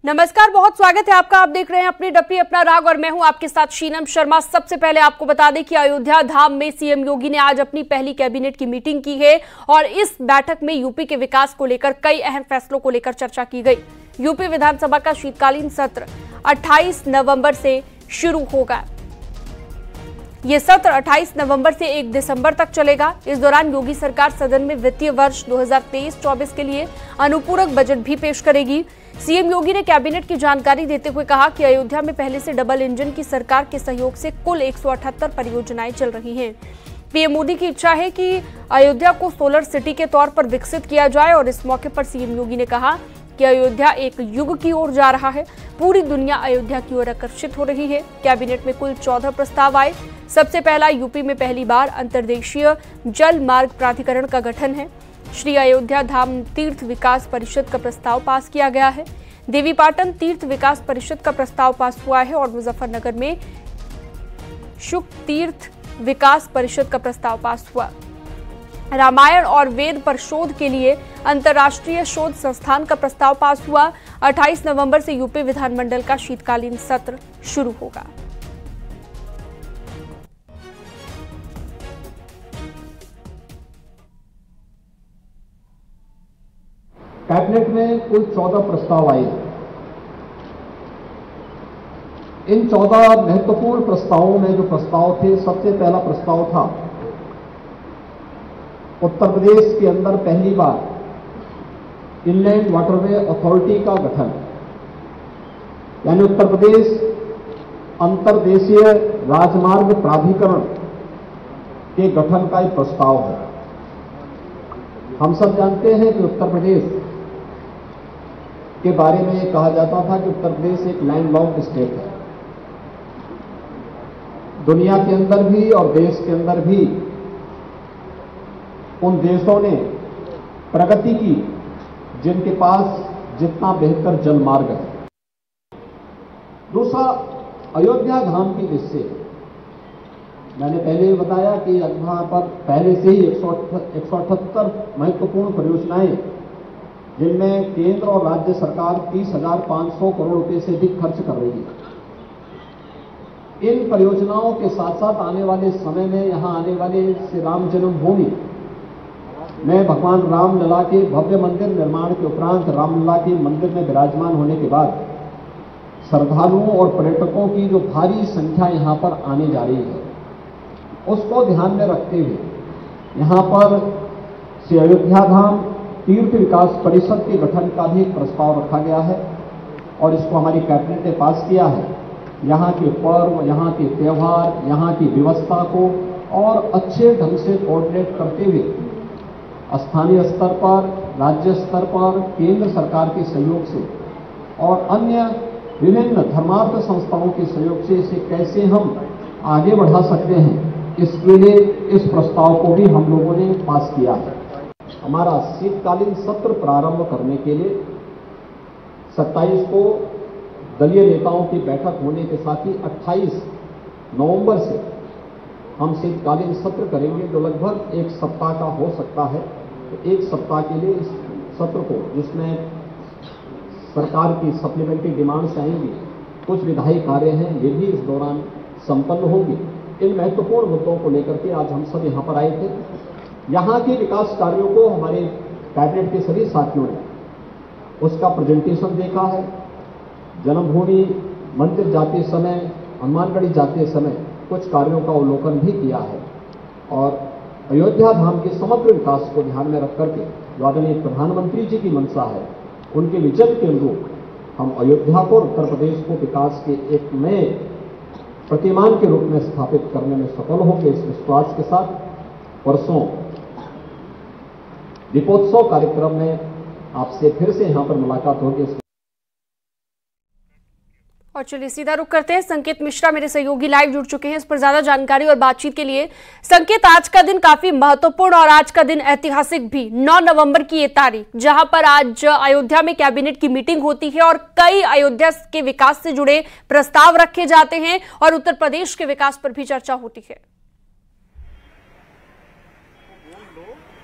नमस्कार, बहुत स्वागत है आपका। आप देख रहे हैं अपनी डपली अपना राग और मैं हूं आपके साथ शीनम शर्मा। सबसे पहले आपको बता दें कि अयोध्या धाम में सीएम योगी ने आज अपनी पहली कैबिनेट की मीटिंग की है और इस बैठक में यूपी के विकास को लेकर कई अहम फैसलों को लेकर चर्चा की गई। यूपी विधानसभा का शीतकालीन सत्र 28 नवंबर से शुरू होगा। ये सत्र 28 नवंबर से 1 दिसंबर तक चलेगा। इस दौरान योगी सरकार सदन में वित्तीय वर्ष 2023-24 के लिए अनुपूरक बजट भी पेश करेगी। सीएम योगी ने कैबिनेट की जानकारी देते हुए कहा कि अयोध्या में पहले से डबल इंजन की सरकार के सहयोग से कुल 178 परियोजनाएं चल रही हैं। पीएम मोदी की इच्छा है कि अयोध्या को सोलर सिटी के तौर पर विकसित किया जाए और इस मौके पर सीएम योगी ने कहा कि अयोध्या एक युग की ओर जा रहा है। पूरी दुनिया अयोध्या की ओर आकर्षित हो रही है। कैबिनेट में कुल 14 प्रस्ताव आए। सबसे पहला यूपी में पहली बार अंतर्देशीय जल मार्ग प्राधिकरण का गठन है। श्री अयोध्या धाम तीर्थ विकास परिषद का प्रस्ताव पास किया गया है। देवीपाटन तीर्थ विकास परिषद का प्रस्ताव पास हुआ है और मुजफ्फरनगर में शुक तीर्थ विकास परिषद का प्रस्ताव पास हुआ। रामायण और वेद पर शोध के लिए अंतर्राष्ट्रीय शोध संस्थान का प्रस्ताव पास हुआ। 28 नवंबर से यूपी विधानमंडल का शीतकालीन सत्र शुरू होगा। कैबिनेट में कुल 14 प्रस्ताव आए। इन 14 महत्वपूर्ण प्रस्तावों में जो प्रस्ताव थे, सबसे पहला प्रस्ताव था उत्तर प्रदेश के अंदर पहली बार इनलैंड वाटरवे अथॉरिटी का गठन, यानी उत्तर प्रदेश अंतर्देशीय राजमार्ग प्राधिकरण के गठन का एक प्रस्ताव है। हम सब जानते हैं कि उत्तर प्रदेश के बारे में ये कहा जाता था कि उत्तर प्रदेश एक लैंडलॉक्ड स्टेट है। दुनिया के अंदर भी और देश के अंदर भी उन देशों ने प्रगति की जिनके पास जितना बेहतर जल मार्ग है। दूसरा, अयोध्या धाम की दृष्टि से मैंने पहले बताया कि वहां पर पहले से ही 178 महत्वपूर्ण परियोजनाएं, जिनमें केंद्र और राज्य सरकार 30,500 करोड़ रुपए से अधिक खर्च कर रही है। इन परियोजनाओं के साथ साथ आने वाले समय में यहां आने वाले श्री राम जन्मभूमि में भगवान रामलला के भव्य मंदिर निर्माण के उपरांत रामलला के मंदिर में विराजमान होने के बाद श्रद्धालुओं और पर्यटकों की जो भारी संख्या यहां पर आने जा रही है, उसको ध्यान में रखते हुए यहां पर श्री अयोध्या धाम तीर्थ विकास परिषद के गठन का भी एक प्रस्ताव रखा गया है और इसको हमारी कैबिनेट ने पास किया है। यहाँ के पर्व, यहाँ के त्यौहार, यहाँ की व्यवस्था को और अच्छे ढंग से कोऑर्डिनेट करते हुए स्थानीय स्तर पर, राज्य स्तर पर, केंद्र सरकार के सहयोग से और अन्य विभिन्न धर्मार्थ संस्थाओं के सहयोग से इसे कैसे हम आगे बढ़ा सकते हैं, इसके लिए इस प्रस्ताव को भी हम लोगों ने पास किया है। हमारा शीतकालीन सत्र प्रारंभ करने के लिए 27 को दलीय नेताओं की बैठक होने के साथ ही 28 नवंबर से हम शीतकालीन सत्र करेंगे, जो लगभग 1 सप्ताह का हो सकता है। तो 1 सप्ताह के लिए इस सत्र को, जिसमें सरकार की सप्लीमेंट्री डिमांड्स आएंगी, कुछ विधायी कार्य हैं, ये भी इस दौरान संपन्न होंगे। इन महत्वपूर्ण मुद्दों को लेकर के आज हम सब यहाँ पर आए थे। यहाँ के विकास कार्यों को हमारे कैबिनेट के सभी साथियों ने उसका प्रेजेंटेशन देखा है। जन्मभूमि मंदिर जाते समय, हनुमानगढ़ी जाते समय कुछ कार्यों का अवलोकन भी किया है और अयोध्या धाम के समग्र विकास को ध्यान में रख करके जो आदरणीय प्रधानमंत्री जी की मंशा है, उनके विजन के अनुरूप हम अयोध्या को, उत्तर प्रदेश को विकास के एक नए प्रतिमान के रूप में स्थापित करने में सफल होंगे। इस विश्वास के साथ परसों दीपोत्सव कार्यक्रम में आपसे फिर से यहां पर मुलाकात होगी। और चलिए सीधा रुख करते हैं। संकेत मिश्रा मेरे सहयोगी लाइव जुड़ चुके हैं इस पर ज्यादा जानकारी और बातचीत के लिए। संकेत, आज का दिन काफी महत्वपूर्ण और आज का दिन ऐतिहासिक भी। 9 नवंबर की ये तारीख, जहां पर आज अयोध्या में कैबिनेट की मीटिंग होती है और कई अयोध्या के विकास से जुड़े प्रस्ताव रखे जाते हैं और उत्तर प्रदेश के विकास पर भी चर्चा होती है।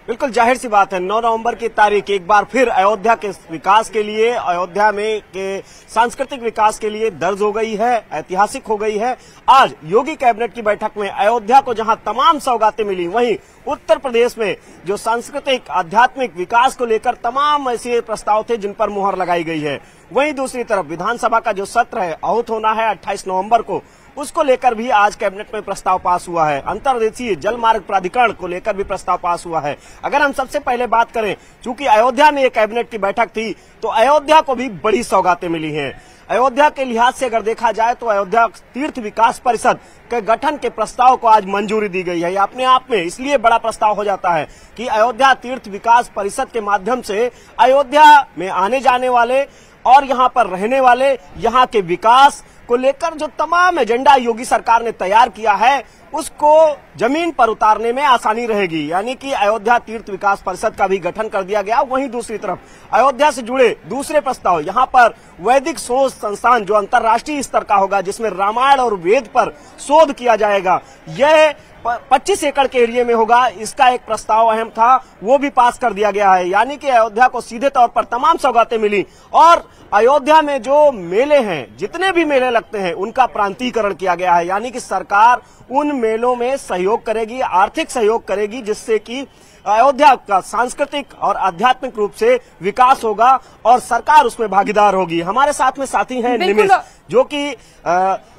बिल्कुल जाहिर सी बात है, 9 नवंबर की तारीख एक बार फिर अयोध्या के विकास के लिए, अयोध्या में के सांस्कृतिक विकास के लिए दर्ज हो गई है, ऐतिहासिक हो गई है। आज योगी कैबिनेट की बैठक में अयोध्या को जहां तमाम सौगातें मिली, वहीं उत्तर प्रदेश में जो सांस्कृतिक आध्यात्मिक विकास को लेकर तमाम ऐसे प्रस्ताव थे जिन पर मुहर लगाई गई है। वहीं दूसरी तरफ विधानसभा का जो सत्र है आहूत होना है 28 नवंबर को, उसको लेकर भी आज कैबिनेट में प्रस्ताव पास हुआ है। अंतर्देशीय जल मार्ग प्राधिकरण को लेकर भी प्रस्ताव पास हुआ है। अगर हम सबसे पहले बात करें, चूंकि अयोध्या में ये कैबिनेट की बैठक थी, तो अयोध्या को भी बड़ी सौगातें मिली हैं। अयोध्या के लिहाज से अगर देखा जाए तो अयोध्या तीर्थ विकास परिषद के गठन के प्रस्ताव को आज मंजूरी दी गई है। यह अपने आप में इसलिए बड़ा प्रस्ताव हो जाता है कि अयोध्या तीर्थ विकास परिषद के माध्यम से अयोध्या में आने जाने वाले और यहाँ पर रहने वाले, यहाँ के विकास को लेकर जो तमाम एजेंडा योगी सरकार ने तैयार किया है, उसको जमीन पर उतारने में आसानी रहेगी। यानी कि अयोध्या तीर्थ विकास परिषद का भी गठन कर दिया गया। वहीं दूसरी तरफ अयोध्या से जुड़े दूसरे प्रस्ताव, यहाँ पर वैदिक शोध संस्थान जो अंतर्राष्ट्रीय स्तर का होगा, जिसमें रामायण और वेद पर शोध किया जाएगा, यह 25 एकड़ के एरिया में होगा। इसका एक प्रस्ताव अहम था, वो भी पास कर दिया गया है। यानी कि अयोध्या को सीधे तौर पर तमाम सौगातें मिली। और अयोध्या में जो मेले हैं, जितने भी मेले लगते हैं, उनका प्रांतीयकरण किया गया है। यानी कि सरकार उन मेलों में सहयोग करेगी, आर्थिक सहयोग करेगी, जिससे कि अयोध्या का सांस्कृतिक और आध्यात्मिक रूप से विकास होगा और सरकार उसमें भागीदार होगी। हमारे साथ में साथी हैं निमिष, जो कि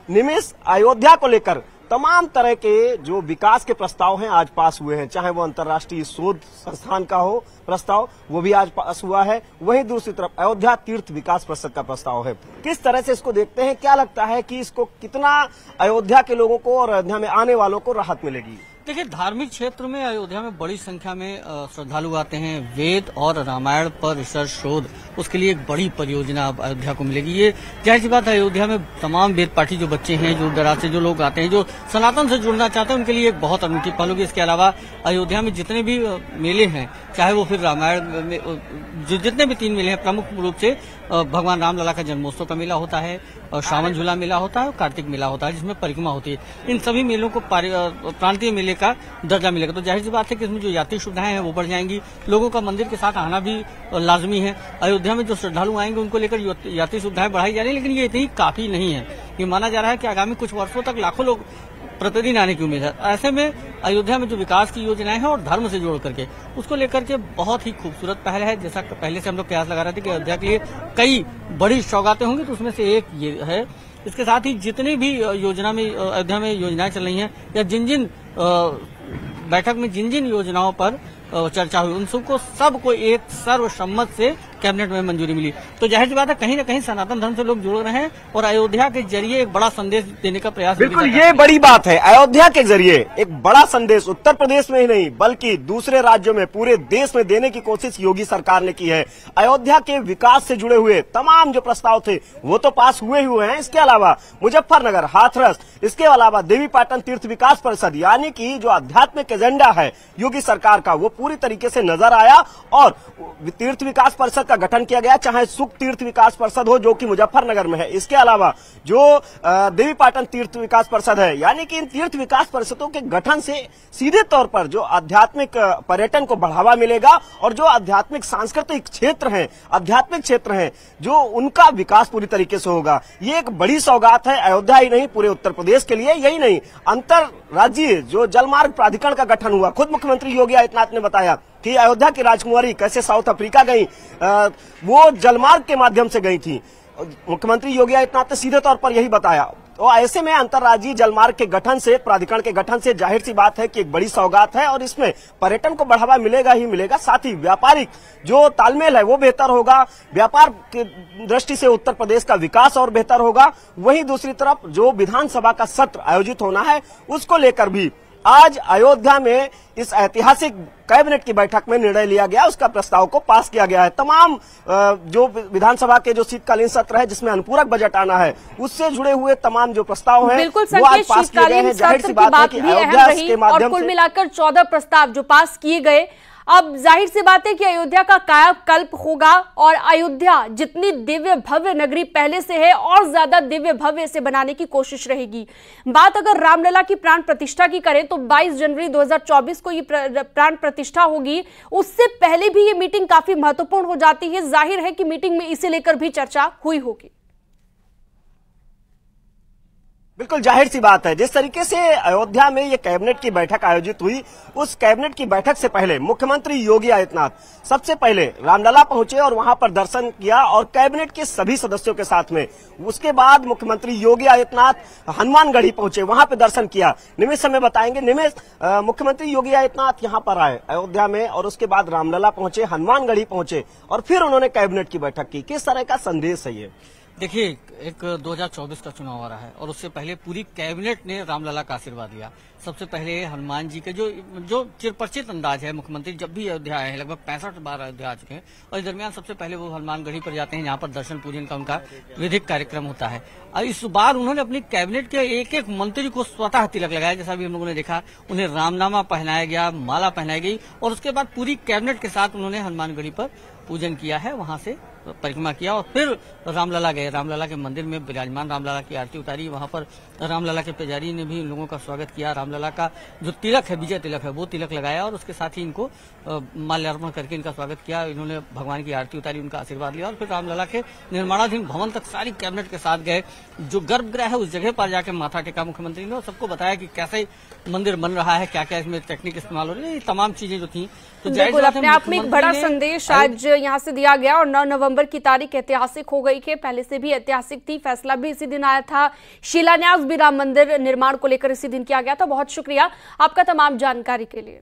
निमिष अयोध्या को लेकर तमाम तरह के जो विकास के प्रस्ताव हैं आज पास हुए हैं, चाहे वो अंतर्राष्ट्रीय शोध संस्थान का हो प्रस्ताव, वो भी आज पास हुआ है। वहीं दूसरी तरफ अयोध्या तीर्थ विकास परिषद का प्रस्ताव है। किस तरह से इसको देखते हैं, क्या लगता है कि इसको कितना अयोध्या के लोगों को और अयोध्या में आने वालों को राहत मिलेगी? देखिए, धार्मिक क्षेत्र में अयोध्या में बड़ी संख्या में श्रद्धालु आते हैं। वेद और रामायण पर रिसर्च शोध, उसके लिए एक बड़ी परियोजना अब अयोध्या को मिलेगी। ये जाहिर सी बात है, अयोध्या में तमाम वेद पाठी जो बच्चे हैं, जो दराज से जो लोग आते हैं, जो सनातन से जुड़ना चाहते हैं, उनके लिए एक बहुत अनूठी पहल होगी। इसके अलावा अयोध्या में जितने भी मेले हैं, चाहे वो फिर रामायण में जो जितने भी 3 मेले हैं, प्रमुख रूप से भगवान रामलला का जन्मोत्सव का मेला होता है, और श्रावण झूला मेला होता है और कार्तिक मेला होता है, जिसमें परिक्रमा होती है। इन सभी मेलों को प्रांतीय मेले का दर्जा मिलेगा। तो जाहिर सी बात है कि इसमें जो यात्री सुविधाएं हैं वो बढ़ जाएंगी। लोगों का मंदिर के साथ आना भी लाजमी है। अयोध्या में जो श्रद्धालु आएंगे उनको लेकर यात्री सुविधाएं बढ़ाई जा रही है, लेकिन ये इतनी काफी नहीं है। ये माना जा रहा है कि आगामी कुछ वर्षों तक लाखों लोग प्रतिदिन आने की उम्मीद है। ऐसे में अयोध्या में जो विकास की योजनाएं हैं और धर्म से जोड़ करके उसको लेकर के बहुत ही खूबसूरत पहल है। जैसा पहले से हम लोग प्रयास लगा रहे थे कि अयोध्या के लिए कई बड़ी सौगातें होंगी, तो उसमें से एक ये है। इसके साथ ही जितनी भी योजना में अयोध्या में योजनाएं चल रही हैं, या जिन बैठक में जिन योजनाओं पर चर्चा हुई, उन सबको एक सर्वसम्मत से कैबिनेट में मंजूरी मिली। तो जाहिर सी बात है, कहीं न कहीं सनातन धर्म से लोग जुड़ रहे हैं और अयोध्या के जरिए एक बड़ा संदेश देने का प्रयास। बिल्कुल, ये बड़ी बात है। अयोध्या के जरिए एक बड़ा संदेश उत्तर प्रदेश में ही नहीं बल्कि दूसरे राज्यों में, पूरे देश में देने की कोशिश योगी सरकार ने की है। अयोध्या के विकास से जुड़े हुए तमाम जो प्रस्ताव थे वो तो पास हुए हैं। इसके अलावा मुजफ्फरनगर, हाथरस, इसके अलावा देवीपाटन तीर्थ विकास परिषद, यानी कि जो आध्यात्मिक एजेंडा है योगी सरकार का, वो पूरी तरीके से नजर आया और तीर्थ विकास परिषद का गठन किया गया। चाहे सुख तीर्थ विकास परिषद हो जो कि मुजफ्फरनगर में है, इसके अलावा जो देवीपाटन तीर्थ विकास परिषद है, यानी कि इन तीर्थ विकास परिषदों के गठन से सीधे तौर पर जो आध्यात्मिक पर्यटन को बढ़ावा मिलेगा और जो आध्यात्मिक सांस्कृतिक क्षेत्र हैं, आध्यात्मिक क्षेत्र हैं, जो उनका विकास पूरी तरीके से होगा। ये एक बड़ी सौगात है अयोध्या ही नहीं पूरे उत्तर प्रदेश के लिए। यही नहीं, अंतर्राज्यीय जो जलमार्ग प्राधिकरण का गठन हुआ, खुद मुख्यमंत्री योगी आदित्यनाथ ने बताया कि अयोध्या की राजकुमारी कैसे साउथ अफ्रीका गई, वो जलमार्ग के माध्यम से गई थी। मुख्यमंत्री योगी आदित्यनाथ ने सीधे तौर पर यही बताया। तो ऐसे में अंतर्राज्यीय जलमार्ग के गठन से, प्राधिकरण के गठन से जाहिर सी बात है कि एक बड़ी सौगात है और इसमें पर्यटन को बढ़ावा मिलेगा ही मिलेगा। साथ ही व्यापारिक जो तालमेल है वो बेहतर होगा, व्यापार की दृष्टि से उत्तर प्रदेश का विकास और बेहतर होगा। वहीं दूसरी तरफ जो विधानसभा का सत्र आयोजित होना है, उसको लेकर भी आज अयोध्या में इस ऐतिहासिक कैबिनेट की बैठक में निर्णय लिया गया, उसका प्रस्ताव को पास किया गया है। तमाम जो विधानसभा के जो शीतकालीन सत्र है जिसमें अनुपूरक बजट आना है, उससे जुड़े हुए तमाम जो प्रस्ताव हैं वो आज पास किए गए हैं। जाहिर सी बात है कि अयोध्या के माध्यम से कुल मिलाकर 14 प्रस्ताव जो पास किए गए, अब जाहिर सी बात है कि अयोध्या का कायाकल्प होगा और अयोध्या जितनी दिव्य भव्य नगरी पहले से है और ज्यादा दिव्य भव्य से बनाने की कोशिश रहेगी। बात अगर रामलला की प्राण प्रतिष्ठा की करें तो 22 जनवरी 2024 को ये प्राण प्रतिष्ठा होगी। उससे पहले भी ये मीटिंग काफी महत्वपूर्ण हो जाती है। जाहिर है कि मीटिंग में इसे लेकर भी चर्चा हुई होगी। बिल्कुल जाहिर सी बात है, जिस तरीके से अयोध्या में ये कैबिनेट की बैठक आयोजित हुई, उस कैबिनेट की बैठक से पहले मुख्यमंत्री योगी आदित्यनाथ सबसे पहले रामलला पहुंचे और वहां पर दर्शन किया और कैबिनेट के सभी सदस्यों के साथ में। उसके बाद मुख्यमंत्री योगी आदित्यनाथ हनुमानगढ़ी पहुंचे, वहां पे दर्शन किया। निमेश समय बताएंगे। निमेश, मुख्यमंत्री योगी आदित्यनाथ यहाँ पर आए अयोध्या में और उसके बाद रामलला पहुंचे, हनुमानगढ़ी पहुंचे और फिर उन्होंने कैबिनेट की बैठक की। किस तरह का संदेश है ये? देखिए, एक 2024 का चुनाव आ रहा है और उससे पहले पूरी कैबिनेट ने रामलला का आशीर्वाद लिया। सबसे पहले हनुमान जी के जो चिरपरिचित अंदाज है, मुख्यमंत्री जब भी अयोध्या आए हैं, लगभग 65 बार अयोध्या आ चुके हैं और इस दरमियान सबसे पहले वो हनुमानगढ़ी पर जाते हैं, यहाँ पर दर्शन पूजन का उनका विधिक कार्यक्रम होता है। और इस बार उन्होंने अपनी कैबिनेट के एक एक मंत्री को स्वतः तिलक लगाया, जैसा भी हम लोगों ने देखा। उन्हें रामनामा पहनाया गया, माला पहनाई गई और उसके बाद पूरी कैबिनेट के साथ उन्होंने हनुमानगढ़ी पर पूजन किया है, वहां से परिक्रमा किया और फिर रामलला गए। रामलला के मंदिर में विराजमान रामलला की आरती उतारी। वहां पर रामलला के पुजारी ने भी लोगों का स्वागत किया। रामलला का जो तिलक है, विजय तिलक है, वो तिलक लगाया और उसके साथ ही इनको माल्यार्पण करके इनका स्वागत किया। इन्होंने भगवान की आरती उतारी, उनका आशीर्वाद लिया और फिर रामलला के निर्माणाधीन भवन तक सारी कैबिनेट के साथ गए। जो गर्भगृह है उस जगह पर जाकर माथा टेका मुख्यमंत्री ने और सबको बताया कि कैसे मंदिर बन रहा है, क्या क्या इसमें टेक्निक इस्तेमाल हो रही है, ये तमाम चीजें जो थी। तो बिल्कुल अपने आप में एक बड़ा संदेश आज यहाँ से दिया गया और 9 नवंबर की तारीख ऐतिहासिक हो गई है। पहले से भी ऐतिहासिक थी, फैसला भी इसी दिन आया था, शिलान्यास भी राम मंदिर निर्माण को लेकर इसी दिन किया गया था। बहुत शुक्रिया आपका तमाम जानकारी के लिए।